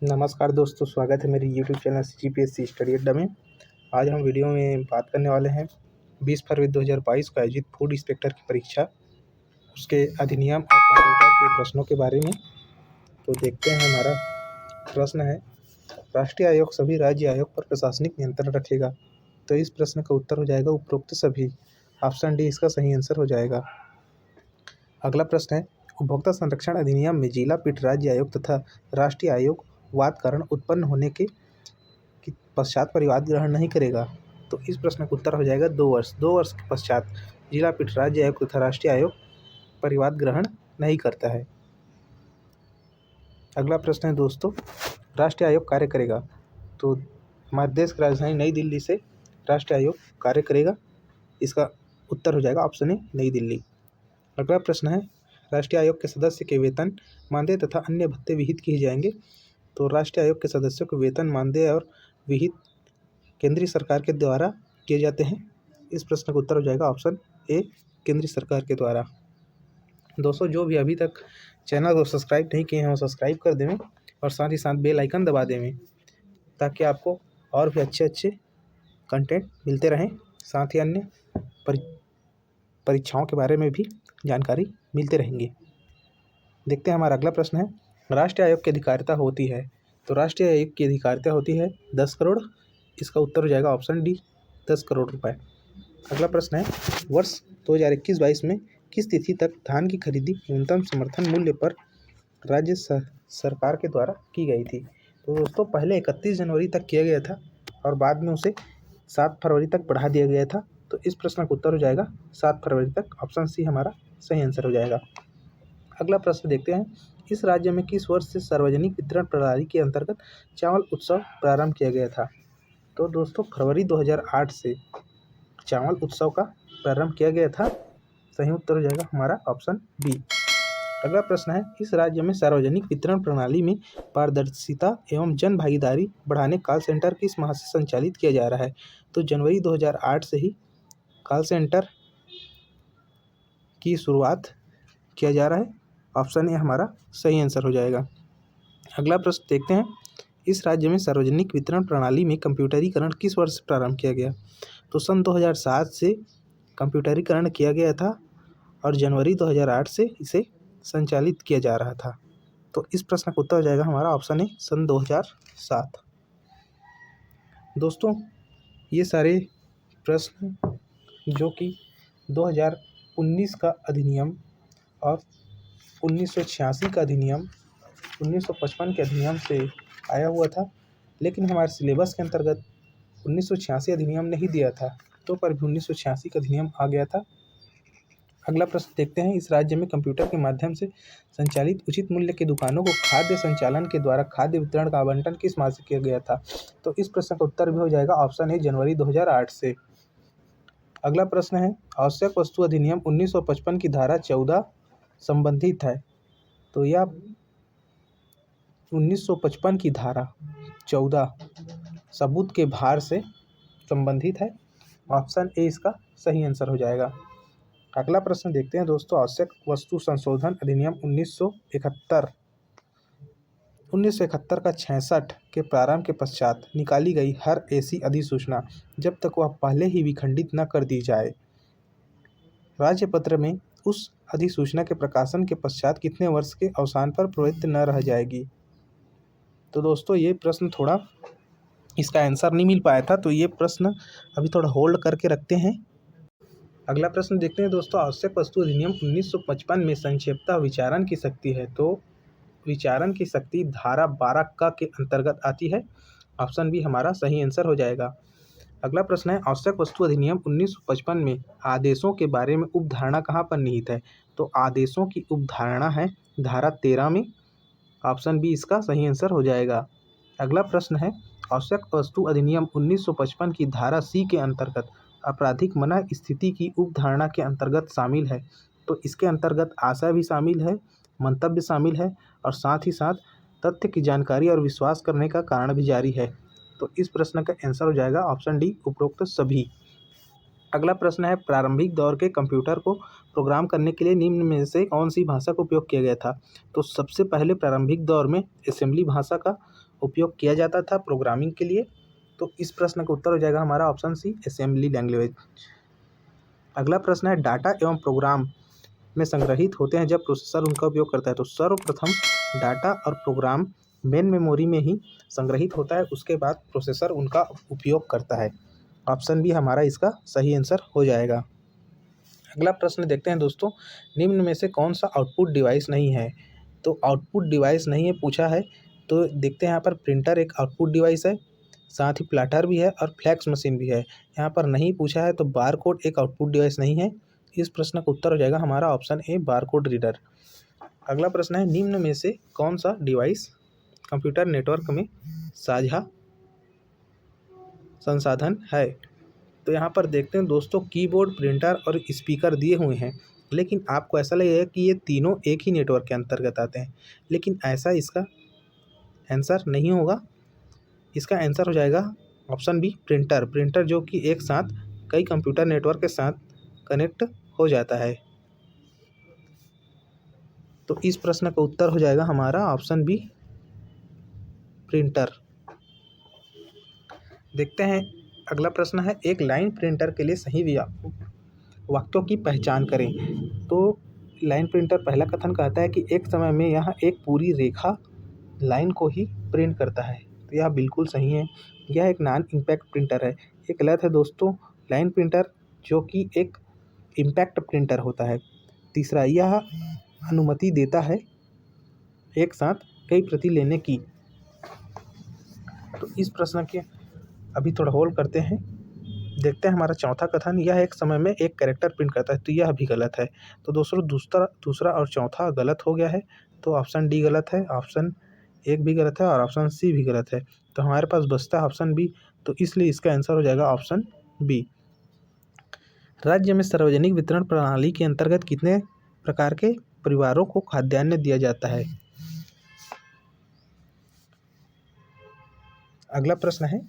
नमस्कार दोस्तों, स्वागत है मेरे यूट्यूब चैनल CGPSC स्टडी अड्डा में। आज हम वीडियो में बात करने वाले हैं 20 फरवरी 2022 को आयोजित फूड इंस्पेक्टर की परीक्षा, उसके अधिनियम और कंप्यूटर के प्रश्नों के बारे में। तो देखते हैं, हमारा प्रश्न है, राष्ट्रीय आयोग सभी राज्य आयोग पर प्रशासनिक नियंत्रण रखेगा। तो इस प्रश्न का उत्तर हो जाएगा उपरोक्त सभी। ऑप्शन डी इसका सही आंसर हो जाएगा। अगला प्रश्न है, उपभोक्ता संरक्षण अधिनियम में जिला पीठ राज्य आयोग तथा राष्ट्रीय आयोग वाद कारण उत्पन्न होने के पश्चात परिवाद ग्रहण नहीं करेगा। तो इस प्रश्न का उत्तर हो जाएगा 2 वर्ष। 2 वर्ष के पश्चात जिला पीठ राज्य आयोग तथा राष्ट्रीय आयोग परिवाद ग्रहण नहीं करता है। अगला प्रश्न है दोस्तों, राष्ट्रीय आयोग कार्य करेगा। तो हमारे देश की राजधानी नई दिल्ली से राष्ट्रीय आयोग कार्य करेगा। इसका उत्तर हो जाएगा ऑप्शन ए, नई दिल्ली। अगला प्रश्न है, राष्ट्रीय आयोग के सदस्य के वेतन, मानदेय तथा अन्य भत्ते विहित किए जाएंगे। तो राष्ट्रीय आयोग के सदस्यों को वेतन, मानदेय और विहित केंद्रीय सरकार के द्वारा किए जाते हैं। इस प्रश्न का उत्तर हो जाएगा ऑप्शन ए, केंद्रीय सरकार के द्वारा। दोस्तों, जो भी अभी तक चैनल को सब्सक्राइब नहीं किए हैं वो सब्सक्राइब कर देवें और साथ ही साथ बेल आइकन दबा देवें, ताकि आपको और भी अच्छे कंटेंट मिलते रहें। साथ ही अन्य परीक्षाओं के बारे में भी जानकारी मिलते रहेंगी। देखते हैं, हमारा अगला प्रश्न है, राष्ट्रीय आयोग की अधिकारिता होती है। तो राष्ट्रीय आयोग की अधिकारिता होती है 10 करोड़। इसका उत्तर हो जाएगा ऑप्शन डी, 10 करोड़ रुपए। अगला प्रश्न है, वर्ष 2021-22 में किस तिथि तक धान की खरीदी न्यूनतम समर्थन मूल्य पर राज्य सरकार के द्वारा की गई थी। तो दोस्तों, पहले 31 जनवरी तक किया गया था और बाद में उसे 7 फरवरी तक बढ़ा दिया गया था। तो इस प्रश्न का उत्तर हो जाएगा 7 फरवरी तक। ऑप्शन सी हमारा सही आंसर हो जाएगा। अगला प्रश्न देखते हैं, इस राज्य में किस वर्ष से सार्वजनिक वितरण प्रणाली के अंतर्गत चावल उत्सव प्रारंभ किया गया था। तो दोस्तों, फरवरी 2008 से चावल उत्सव का प्रारंभ किया गया था। सही उत्तर हो जाएगा हमारा ऑप्शन बी। अगला प्रश्न है, इस राज्य में सार्वजनिक वितरण प्रणाली में पारदर्शिता एवं जन भागीदारी बढ़ाने कॉल सेंटर किस माह से संचालित किया जा रहा है। तो जनवरी 2008 से ही कॉल सेंटर की शुरुआत किया जा रहा है। ऑप्शन ए हमारा सही आंसर हो जाएगा। अगला प्रश्न देखते हैं, इस राज्य में सार्वजनिक वितरण प्रणाली में कंप्यूटरीकरण किस वर्ष से प्रारंभ किया गया। तो सन 2007 से कंप्यूटरीकरण किया गया था और जनवरी 2008 से इसे संचालित किया जा रहा था। तो इस प्रश्न का उत्तर हो जाएगा हमारा ऑप्शन ए, सन 2007। दोस्तों, ये सारे प्रश्न जो कि 2019 का अधिनियम और 1986 का अधिनियम, 1955 के अधिनियम से आया हुआ था, लेकिन हमारे सिलेबस के अंतर्गत 1986 अधिनियम नहीं दिया था, तो पर भी 1986 का अधिनियम आ गया था। अगला प्रश्न देखते हैं, इस राज्य में कंप्यूटर के माध्यम से संचालित उचित मूल्य की दुकानों को खाद्य संचालन के द्वारा खाद्य वितरण का आवंटन किस माह से किया गया था। तो इस प्रश्न का उत्तर भी हो जाएगा ऑप्शन ए, जनवरी 2008 से। अगला प्रश्न है, आवश्यक वस्तु अधिनियम 1955 की धारा 14 संबंधित है। तो यह 1955 की धारा 14 सबूत के भार से संबंधित है। ऑप्शन ए इसका सही आंसर हो जाएगा। अगला प्रश्न देखते हैं दोस्तों, आवश्यक वस्तु संशोधन अधिनियम 1971 का 66 के प्रारंभ के पश्चात निकाली गई हर ऐसी अधिसूचना जब तक वह पहले ही विखंडित न कर दी जाए, राज्यपत्र में उस अधिसूचना के प्रकाशन के पश्चात कितने वर्ष के अवसान पर प्रवृत्त न रह जाएगी। तो दोस्तों, ये प्रश्न थोड़ा इसका आंसर नहीं मिल पाया था, तो ये प्रश्न अभी थोड़ा होल्ड करके रखते हैं। अगला प्रश्न देखते हैं दोस्तों, आवश्यक वस्तु अधिनियम 1955 में संक्षेपतः विचारण की शक्ति है। तो विचारण की शक्ति धारा 12 क के अंतर्गत आती है। ऑप्शन बी हमारा सही आंसर हो जाएगा। अगला प्रश्न है, आवश्यक वस्तु अधिनियम 1955 में आदेशों के बारे में उपधारणा कहाँ पर निहित है। तो आदेशों की उपधारणा है धारा 13 में। ऑप्शन बी इसका सही आंसर हो जाएगा। अगला प्रश्न है, आवश्यक वस्तु अधिनियम 1955 की धारा सी के अंतर्गत आपराधिक मना स्थिति की उपधारणा के अंतर्गत शामिल है। तो इसके अंतर्गत आशय भी शामिल है, मंतव्य शामिल है और साथ ही साथ तथ्य की जानकारी और विश्वास करने का कारण भी जारी है। तो इस प्रश्न का आंसर हो जाएगा ऑप्शन डी, उपरोक्त सभी। अगला प्रश्न है, प्रारंभिक दौर के कंप्यूटर को प्रोग्राम करने के लिए निम्न में से कौन सी भाषा का उपयोग किया गया था। तो सबसे पहले प्रारंभिक दौर में असेंबली भाषा का उपयोग किया जाता था प्रोग्रामिंग के लिए। तो इस प्रश्न का उत्तर हो जाएगा हमारा ऑप्शन सी, असेंबली लैंग्वेज। अगला प्रश्न है, डाटा एवं प्रोग्राम में संग्रहित होते हैं जब प्रोसेसर उनका उपयोग करता है। तो सर्वप्रथम डाटा और प्रोग्राम मेन मेमोरी में ही संग्रहित होता है, उसके बाद प्रोसेसर उनका उपयोग करता है। ऑप्शन बी हमारा इसका सही आंसर हो जाएगा। अगला प्रश्न देखते हैं दोस्तों, निम्न में से कौन सा आउटपुट डिवाइस नहीं है। तो आउटपुट डिवाइस नहीं है पूछा है, तो देखते हैं यहाँ पर प्रिंटर एक आउटपुट डिवाइस है, साथ ही प्लाटर भी है और फ्लैक्स मशीन भी है। यहाँ पर नहीं पूछा है तो बारकोड एक आउटपुट डिवाइस नहीं है। इस प्रश्न का उत्तर हो जाएगा हमारा ऑप्शन ए, बारकोड रीडर। अगला प्रश्न है, निम्न में से कौन सा डिवाइस कंप्यूटर नेटवर्क में साझा संसाधन है। तो यहाँ पर देखते हैं दोस्तों, कीबोर्ड, प्रिंटर और स्पीकर दिए हुए हैं, लेकिन आपको ऐसा लगेगा कि ये तीनों एक ही नेटवर्क के अंतर्गत आते हैं, लेकिन ऐसा इसका आंसर नहीं होगा। इसका आंसर हो जाएगा ऑप्शन बी, प्रिंटर। प्रिंटर जो कि एक साथ कई कंप्यूटर नेटवर्क के साथ कनेक्ट हो जाता है। तो इस प्रश्न का उत्तर हो जाएगा हमारा ऑप्शन बी, प्रिंटर। देखते हैं अगला प्रश्न है, एक लाइन प्रिंटर के लिए सही वाक्यों की पहचान करें। तो लाइन प्रिंटर पहला कथन कहता है कि एक समय में यह एक पूरी रेखा लाइन को ही प्रिंट करता है। तो यह बिल्कुल सही है, यह एक नॉन इम्पैक्ट प्रिंटर है। ये गलत है दोस्तों, लाइन प्रिंटर जो कि एक इम्पैक्ट प्रिंटर होता है। तीसरा, यह अनुमति देता है एक साथ कई प्रति लेने की। तो इस प्रश्न के अभी थोड़ा होल्ड करते हैं, देखते हैं हमारा चौथा कथन, यह एक समय में एक कैरेक्टर प्रिंट करता है। तो यह भी गलत है। तो दोस्तों दूसरा और चौथा गलत हो गया है, तो ऑप्शन डी गलत है, ऑप्शन एक भी गलत है और ऑप्शन सी भी गलत है। तो हमारे पास बचता है ऑप्शन बी, तो इसलिए इसका आंसर हो जाएगा ऑप्शन बी। राज्य में सार्वजनिक वितरण प्रणाली के अंतर्गत कितने प्रकार के परिवारों को खाद्यान्न दिया जाता है। अगला प्रश्न है,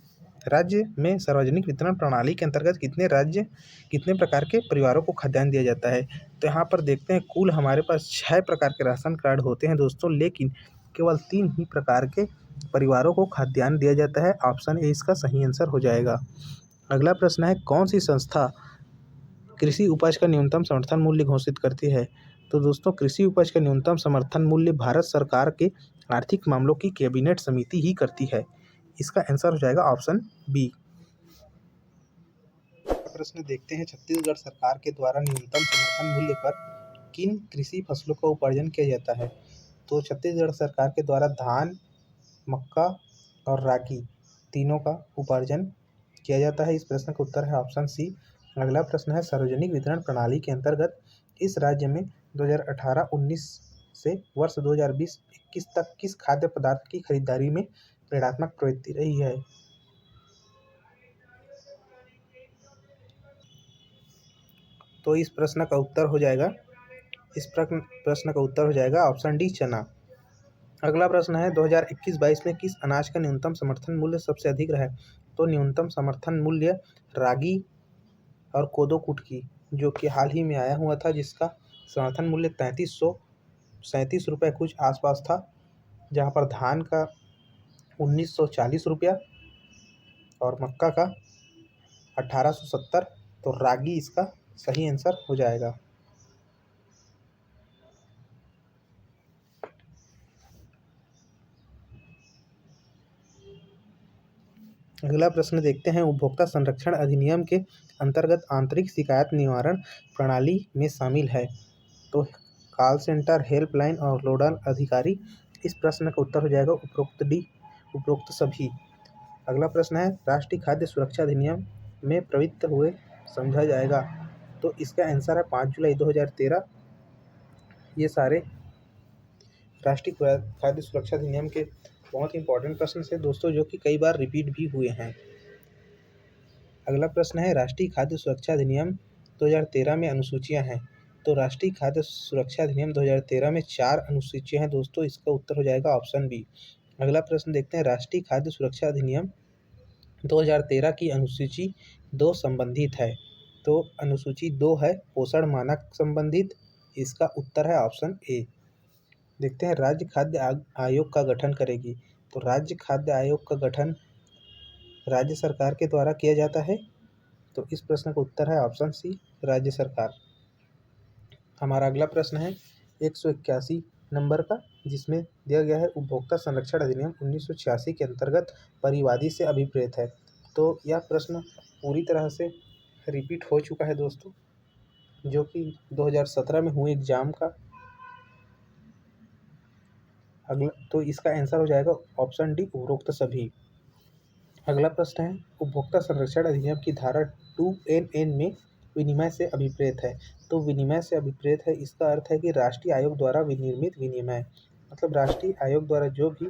राज्य में सार्वजनिक वितरण प्रणाली के अंतर्गत कितने प्रकार के परिवारों को खाद्यान्न दिया जाता है। तो यहाँ पर देखते हैं, कुल हमारे पास 6 प्रकार के राशन कार्ड होते हैं दोस्तों, लेकिन केवल 3 ही प्रकार के परिवारों को खाद्यान्न दिया जाता है। ऑप्शन ए इसका सही आंसर हो जाएगा। अगला प्रश्न है, कौन सी संस्था कृषि उपज का न्यूनतम समर्थन मूल्य घोषित करती है। तो दोस्तों, कृषि उपज का न्यूनतम समर्थन मूल्य भारत सरकार के आर्थिक मामलों की कैबिनेट समिति ही करती है। इसका आंसर हो जाएगा ऑप्शन बी। प्रश्न देखते हैं, छत्तीसगढ़ सरकार के द्वारा न्यूनतम समर्थन मूल्य पर किन कृषि फसलों का उपार्जन किया जाता है। तो छत्तीसगढ़ सरकार के द्वारा धान, मक्का और रागी तीनों का उपार्जन किया जाता है। इस प्रश्न का उत्तर है ऑप्शन सी। अगला प्रश्न है, सार्वजनिक वितरण प्रणाली के अंतर्गत इस राज्य में 2018-19 से वर्ष 2020-21 तक किस खाद्य पदार्थ की खरीदारी में ऋणात्मक प्रवृत्ति रही है। तो इस प्रश्न का उत्तर हो जाएगा ऑप्शन डी, चना। अगला प्रश्न है, 2021-22 में किस अनाज का न्यूनतम समर्थन मूल्य सबसे अधिक रहा है। तो न्यूनतम समर्थन मूल्य रागी और कोदो कूट की, जो कि हाल ही में आया हुआ था, जिसका समर्थन मूल्य 3337 रुपये कुछ आसपास था, जहां पर धान का 1940 रुपया और मक्का का 1870। तो रागी इसका सही आंसर हो जाएगा। अगला प्रश्न देखते हैं, उपभोक्ता संरक्षण अधिनियम के अंतर्गत आंतरिक शिकायत निवारण प्रणाली में शामिल है। तो कॉल सेंटर, हेल्पलाइन और नोडल अधिकारी। इस प्रश्न का उत्तर हो जाएगा उपरोक्त सभी। अगला प्रश्न है, राष्ट्रीय खाद्य सुरक्षा अधिनियम में प्रवृत्त हुए समझा जाएगा। तो इसका आंसर है 5 जुलाई 2013। ये सारे राष्ट्रीय खाद्य सुरक्षा अधिनियम के बहुत ही इंपॉर्टेंट प्रश्न से दोस्तों, जो कि कई बार रिपीट भी हुए हैं। अगला प्रश्न है, राष्ट्रीय खाद्य सुरक्षा अधिनियम 2013 में अनुसूचियां हैं। तो राष्ट्रीय खाद्य सुरक्षा अधिनियम 2013 में 4 अनुसूचियां हैं दोस्तों, इसका उत्तर हो जाएगा ऑप्शन बी। अगला प्रश्न देखते हैं, राष्ट्रीय खाद्य सुरक्षा अधिनियम 2013 की अनुसूची 2 संबंधित है। तो अनुसूची 2 है पोषण मानक संबंधित, इसका उत्तर है ऑप्शन ए। देखते हैं, राज्य खाद्य आयोग का गठन करेगी। तो राज्य खाद्य आयोग का गठन राज्य सरकार के द्वारा किया जाता है। तो इस प्रश्न का उत्तर है ऑप्शन सी, राज्य सरकार। हमारा अगला प्रश्न है 181 नंबर का, जिसमें दिया गया है उपभोक्ता संरक्षण अधिनियम 1986 के अंतर्गत परिवादी से अभिप्रेत है। तो यह प्रश्न पूरी तरह से रिपीट हो चुका है दोस्तों, जो कि 2017 में हुए एग्जाम का। अगला तो इसका आंसर हो जाएगा ऑप्शन डी, उपरोक्त सभी। अगला प्रश्न है उपभोक्ता संरक्षण अधिनियम की धारा 2NN में विनिमय से अभिप्रेत है। तो विनिमय से अभिप्रेत है, इसका अर्थ है कि राष्ट्रीय आयोग द्वारा विनिर्मित विनिमय, मतलब राष्ट्रीय आयोग द्वारा जो भी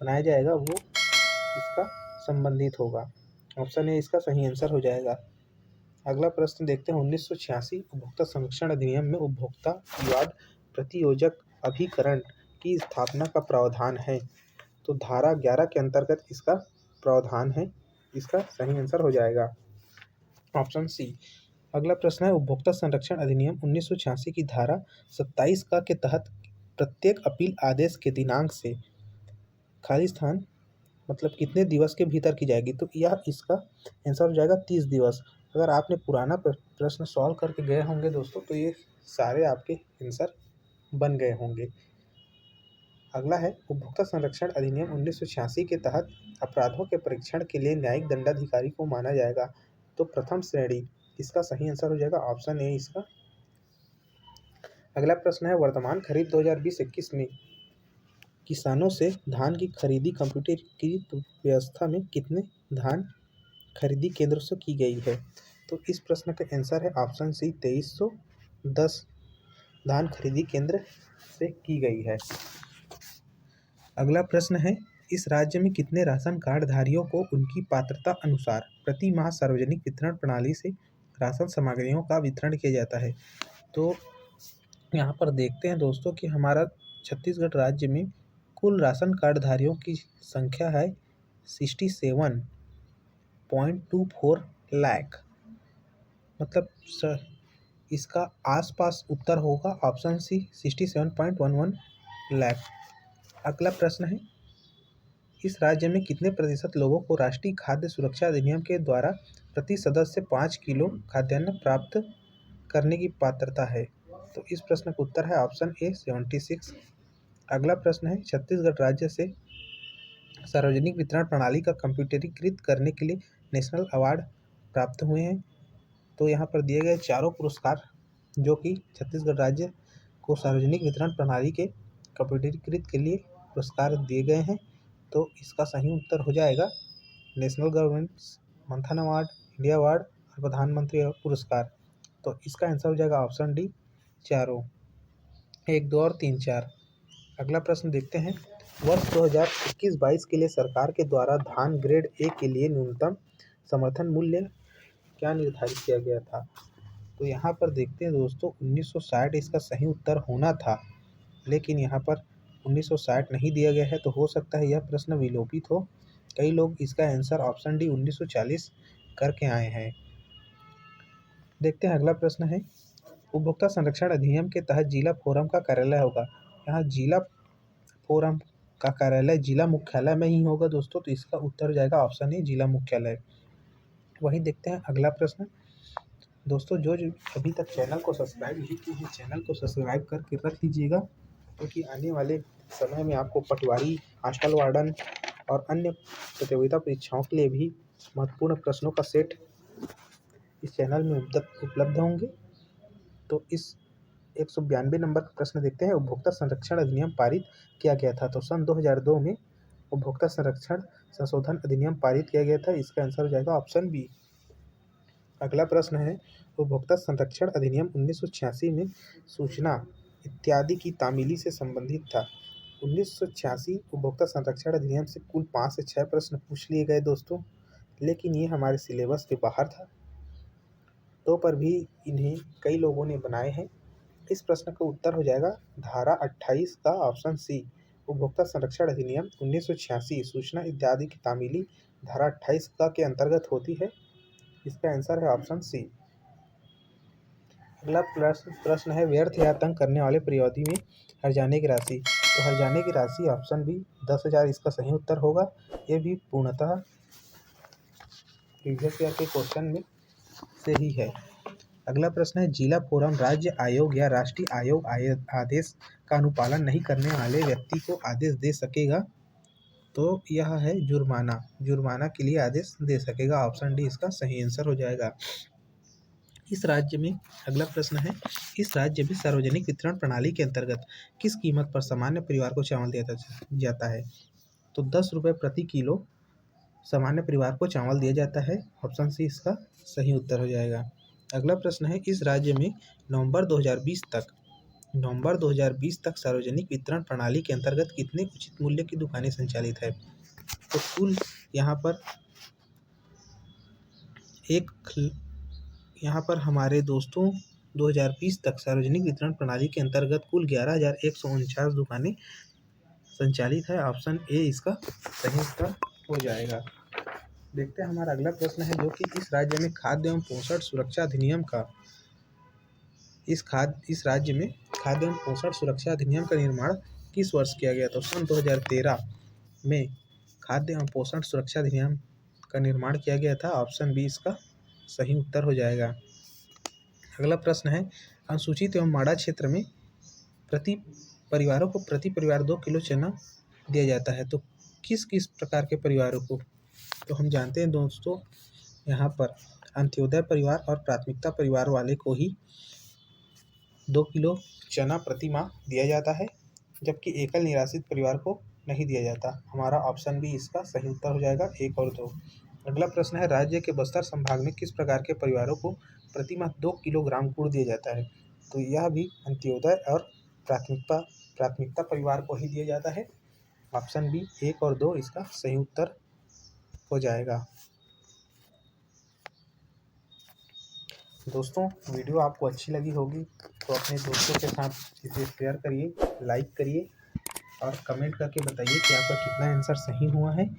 बनाया जाएगा वो इसका संबंधित होगा। ऑप्शन ए इसका सही आंसर हो जाएगा। अगला प्रश्न देखते हैं 1986 उपभोक्ता संरक्षण अधिनियम में उपभोक्ता विवाद प्रतियोजक अभिकरण की स्थापना का प्रावधान है। तो धारा 11 के अंतर्गत इसका प्रावधान है, इसका सही आंसर हो जाएगा ऑप्शन सी। अगला प्रश्न है उपभोक्ता संरक्षण अधिनियम 1986 की धारा 27 का के तहत प्रत्येक अपील आदेश के दिनांक से खाली स्थान मतलब कितने दिवस के भीतर की जाएगी। तो यह इसका आंसर हो जाएगा 30 दिवस। अगर आपने पुराना प्रश्न सॉल्व करके गए होंगे दोस्तों, तो ये सारे आपके आंसर बन गए होंगे। अगला है उपभोक्ता संरक्षण अधिनियम 1986 के तहत अपराधों के परीक्षण के लिए न्यायिक दंडाधिकारी को माना जाएगा। तो प्रथम श्रेणी, इसका सही आंसर हो जाएगा ऑप्शन ए इसका। अगला प्रश्न है वर्तमान खरीद 2020-21 में किसानों से धान की खरीदी कंप्यूटरीकृत व्यवस्था में कितने धान खरीदी केंद्रों से की गई है। तो इस प्रश्न का आंसर है ऑप्शन सी, 2310 धान खरीदी केंद्र से की गई है। अगला प्रश्न है इस राज्य में कितने राशन कार्ड धारियों को उनकी पात्रता अनुसार प्रति माह सार्वजनिक वितरण प्रणाली से राशन सामग्रियों का वितरण किया जाता है। तो यहाँ पर देखते हैं दोस्तों कि हमारा छत्तीसगढ़ राज्य में कुल राशन कार्ड धारियों की संख्या है 67.24 लाख, मतलब इसका आसपास उत्तर होगा ऑप्शन सी, 67.11 लाख। अगला प्रश्न है इस राज्य में कितने प्रतिशत लोगों को राष्ट्रीय खाद्य सुरक्षा अधिनियम के द्वारा प्रति सदस्य 5 किलो खाद्यान्न प्राप्त करने की पात्रता है। तो इस प्रश्न का उत्तर है ऑप्शन ए, 76। अगला प्रश्न है छत्तीसगढ़ राज्य से सार्वजनिक वितरण प्रणाली का कंप्यूटरीकृत करने के लिए नेशनल अवार्ड प्राप्त हुए हैं। तो यहाँ पर दिए गए चारों पुरस्कार जो कि छत्तीसगढ़ राज्य को सार्वजनिक वितरण प्रणाली के कंप्यूटरीकृत के लिए पुरस्कार दिए गए हैं। तो इसका सही उत्तर हो जाएगा नेशनल गवर्नमेंट मंथन अवार्ड, इंडिया अवार्ड और प्रधानमंत्री पुरस्कार। तो इसका आंसर हो जाएगा ऑप्शन डी, चारों, 1, 2 और 3, 4। अगला प्रश्न देखते हैं वर्ष 2021-22 के लिए सरकार के द्वारा धान ग्रेड ए के लिए न्यूनतम समर्थन मूल्य क्या निर्धारित किया गया था। तो यहाँ पर देखते हैं दोस्तों 1960 इसका सही उत्तर होना था, लेकिन यहाँ पर 1960 नहीं दिया गया है। तो हो सकता है यह प्रश्न विलोपित हो। कई लोग इसका आंसर ऑप्शन डी 1940 करके आए हैं। देखते हैं अगला प्रश्न है उपभोक्ता संरक्षण अधिनियम के तहत जिला फोरम का कार्यालय होगा। यहाँ जिला फोरम का कार्यालय जिला मुख्यालय में ही होगा दोस्तों। तो इसका उत्तर हो जाएगा ऑप्शन ए, जिला मुख्यालय। वहीं देखते हैं अगला प्रश्न दोस्तों, जो अभी तक चैनल को सब्सक्राइब नहीं किए हैं चैनल को सब्सक्राइब करके रख लीजिएगा, क्योंकि आने वाले समय में आपको पटवारी, हॉस्टल वार्डन और अन्य प्रतियोगिता परीक्षाओं के लिए भी महत्वपूर्ण प्रश्नों का सेट इस चैनल में उपलब्ध होंगे। तो इस 192 नंबर का प्रश्न देखते हैं उपभोक्ता संरक्षण अधिनियम पारित किया गया था। तो सन 2002 में उपभोक्ता संरक्षण संशोधन अधिनियम पारित किया गया था। इसका आंसर हो जाएगा ऑप्शन बी। अगला प्रश्न है उपभोक्ता संरक्षण अधिनियम 1986 में सूचना इत्यादि की तामीली से संबंधित था। 1986 उपभोक्ता संरक्षण अधिनियम से कुल 5 से 6 प्रश्न पूछ लिए गए दोस्तों, लेकिन ये हमारे सिलेबस के बाहर था, तो पर भी इन्हें कई लोगों ने बनाए हैं। इस प्रश्न का उत्तर हो जाएगा धारा 28 का ऑप्शन सी। उपभोक्ता संरक्षण अधिनियम 1986 सूचना इत्यादि की तामीली धारा 28 का के अंतर्गत होती है। इसका आंसर है ऑप्शन सी। अगला प्रश्न है व्यर्थ या तंग करने वाले प्रतिवादी में हर्जाने की राशि। तो हर्जाने की राशि ऑप्शन बी 10,000 इसका सही उत्तर होगा। ये भी पूर्णतः प्रीवियस ईयर के क्वेश्चन में से ही है। अगला प्रश्न है, जिला फोरम राज्य आयोग या राष्ट्रीय आयोग आदेश का अनुपालन नहीं करने वाले व्यक्ति को आदेश दे सकेगा। तो यह है जुर्माना, जुर्माना के लिए आदेश दे सकेगा। ऑप्शन डी इसका सही आंसर हो जाएगा। इस राज्य में अगला प्रश्न है, इस राज्य में सार्वजनिक वितरण प्रणाली के अंतर्गत किस कीमत पर सामान्य परिवार को चावल दिया जाता है। तो 10 रुपये प्रति किलो सामान्य परिवार को चावल दिया जाता है। ऑप्शन सी इसका सही उत्तर हो जाएगा। अगला प्रश्न है, इस राज्य में नवंबर 2020 तक सार्वजनिक वितरण प्रणाली के अंतर्गत कितने उचित मूल्य की दुकानें संचालित है। तो कुल यहाँ पर हमारे दोस्तों 2020 तक सार्वजनिक वितरण प्रणाली के अंतर्गत कुल 11,149 दुकानें संचालित है। ऑप्शन ए इसका सही उत्तर हो जाएगा। देखते हैं हमारा अगला प्रश्न है, जो कि इस राज्य में खाद्य एवं पोषण सुरक्षा अधिनियम का निर्माण किस वर्ष किया गया। तो सन 2013 में खाद्य एवं पोषण सुरक्षा अधिनियम का निर्माण किया गया था। ऑप्शन बी इसका सही उत्तर हो जाएगा। अगला प्रश्न है, अनुसूचित एवं माड़ा क्षेत्र में प्रति परिवार 2 किलो चना दिया जाता है। तो किस किस प्रकार के परिवारों को। तो हम जानते हैं दोस्तों, यहाँ पर अंत्योदय परिवार और प्राथमिकता परिवार वाले को ही 2 किलो चना प्रति माह दिया जाता है, जबकि एकल निराश्रित परिवार को नहीं दिया जाता। हमारा ऑप्शन बी इसका सही उत्तर हो जाएगा, 1 और 2। अगला प्रश्न है, राज्य के बस्तर संभाग में किस प्रकार के परिवारों को प्रति माह 2 किलोग्राम गुड़ दिया जाता है। तो यह भी अंत्योदय और प्राथमिकता परिवार को ही दिया जाता है। ऑप्शन बी 1 और 2 इसका सही उत्तर हो जाएगा। दोस्तों, वीडियो आपको अच्छी लगी होगी तो अपने दोस्तों के साथ इसे शेयर करिए, लाइक करिए और कमेंट करके बताइए कि आपका कितना आंसर सही हुआ है।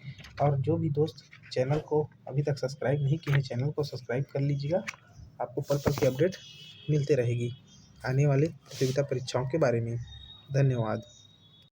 और जो भी दोस्त चैनल को अभी तक सब्सक्राइब नहीं किए हैं, चैनल को सब्सक्राइब कर लीजिएगा। आपको पल पल की अपडेट मिलते रहेगी आने वाले प्रतियोगिता परीक्षाओं के बारे में। धन्यवाद।